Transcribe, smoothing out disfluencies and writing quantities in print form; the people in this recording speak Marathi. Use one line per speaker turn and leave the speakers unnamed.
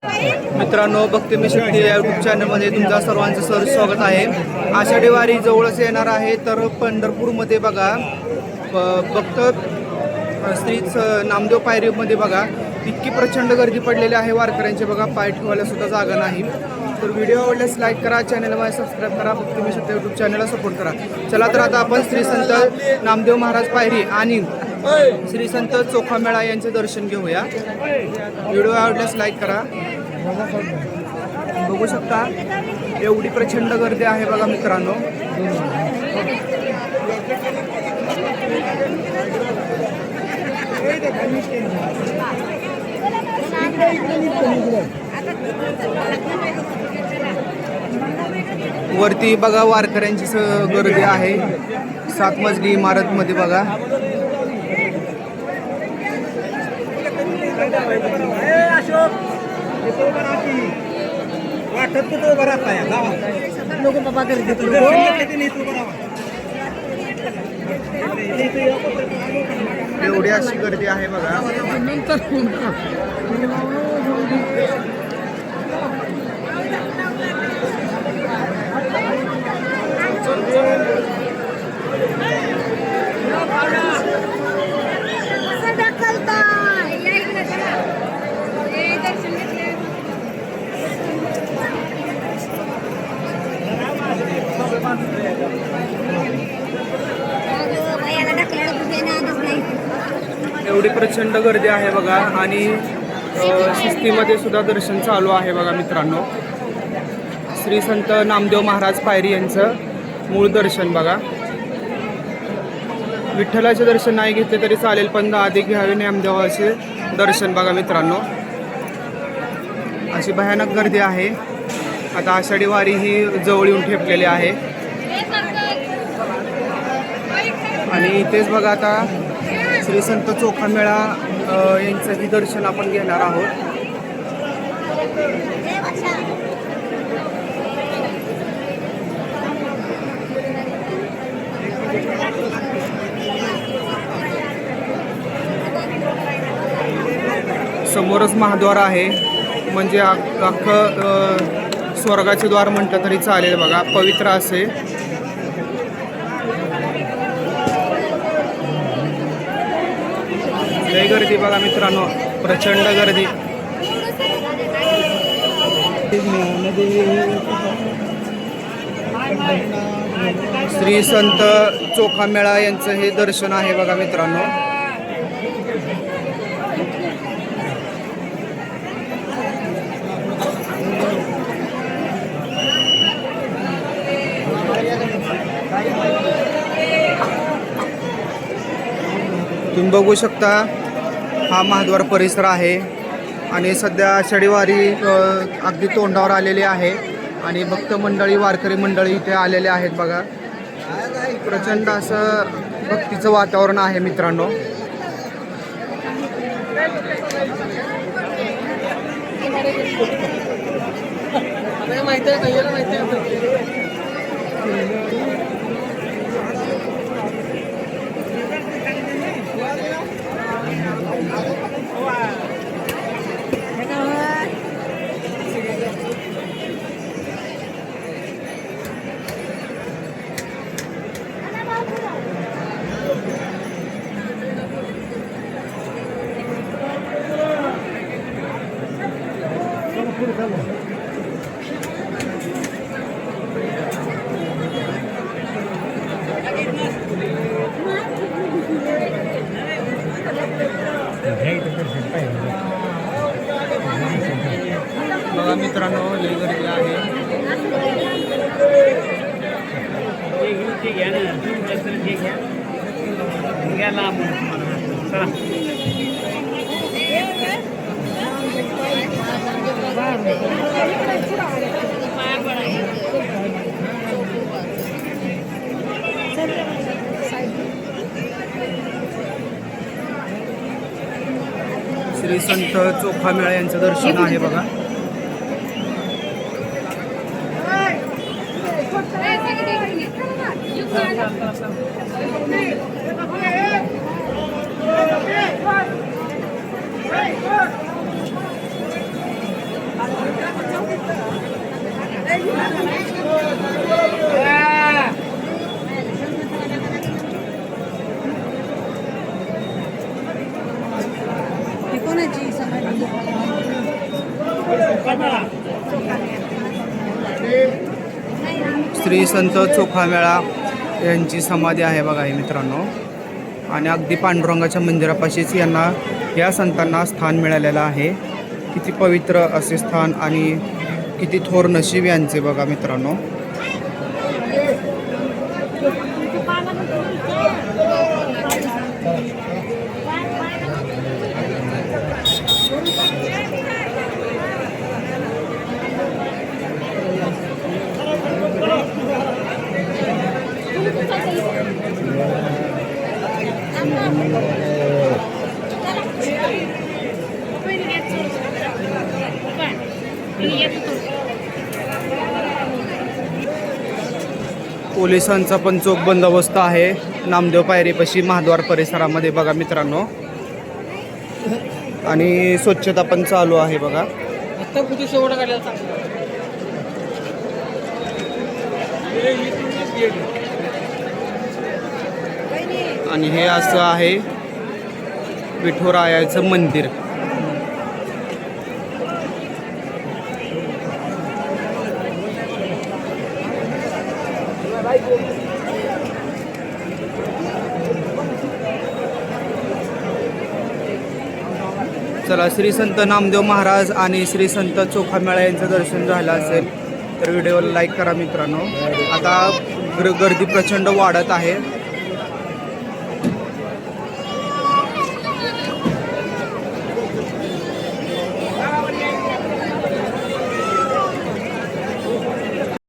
मित्रांनो, भक्ती मी शक्ती या यूट्यूब चॅनलमध्ये तुमच्या सर्वांचं स्वागत आहे. आषाढी वारी जवळच येणार आहे, तर पंढरपूरमध्ये बघा फक्त श्री नामदेव पायरीमध्ये बघा इतकी प्रचंड गर्दी पडलेली आहे वारकऱ्यांची. बघा पाय ठेवायला सुद्धा जागा नाही. तर व्हिडिओ आवडल्यास लाईक करा, चॅनलला सबस्क्राईब करा, भक्ती मी शक्ती यूट्यूब चॅनलला सपोर्ट करा. चला तर आता आपण श्री संत नामदेव महाराज पायरी आणि श्री संत चोखामेळा यांचे दर्शन घेऊया. व्हिडिओ आवडल्यास लाईक करा. बघू शकता एवढी प्रचंड गर्दी आहे बघा मित्रांनो. वरती बघा वारकऱ्यांची गर्दी आहे. 7 मजली इमारत मध्ये बघा. एवढी अशी गर्दी आहे बघा. एवढी प्रचंड गर्दी आहे बघा. आणि शिस्तीमध्ये सुद्धा दर्शन चालू आहे बघा मित्रांनो. श्री संत नामदेव महाराज पायरी यांचं मूळ दर्शन बघा. विठ्ठलाचे दर्शन नाही घेतले तरी चालेल, पण आधी घ्यावे नामदेवाचे दर्शन बघा मित्रांनो. अशी भयानक गर्दी आहे. आता आषाढी वारी ही जवळ येऊन ठेपलेली आहे. आणि इथेच बघा आता श्री संत चोखामेळा यांचंही दर्शन आपण घेणार आहोत. समोरच महाद्वार आहे, म्हणजे अख्खं स्वर्गाचे द्वार म्हटलं तरी चालेल बघा. पवित्र असे लय गर्दी बघा मित्रांनो, प्रचंड गर्दी. श्री संत चोखामेळा यांचं हे दर्शन आहे बघा मित्रांनो. तुम्ही बघू शकता हा महाद्वार परिसर आहे. आणि सध्या आषाढी वारी अगदी तोंडावर आलेली आहे. आणि भक्त मंडळी, वारकरी मंडळी इथे आलेले आहेत बघा. प्रचंड असं भक्तीचं वातावरण आहे मित्रांनो. बघा मित्रांनो, लय गर्दी आहे. श्री संत चोखामेळा यांचं दर्शन आहे बघा. श्री संत चोखामेळा यांची समाधी आहे बघा ही मित्रांनो. आणि अगदी पांडुरंगाच्या मंदिरापाशीच यांना या संतांना स्थान मिळालेलं आहे. किती पवित्र असे स्थान आणि किती थोर नशीब यांचे बघा मित्रांनो. पोलिसांचा पण चोख बंदोबस्त आहे नामदेव पायरीपाशी महाद्वार परिसरामध्ये बघा मित्रांनो. आणि स्वच्छता पण चालू आहे बघा. आणि हे असं आहे विठुरायाचं मंदिर. चला, श्री संत नामदेव महाराज आणि श्री संत चोखामेळा यांचं दर्शन झालं असेल तर व्हिडिओला लाईक करा मित्रांनो. आता गर्दी प्रचंड वाढत आहे.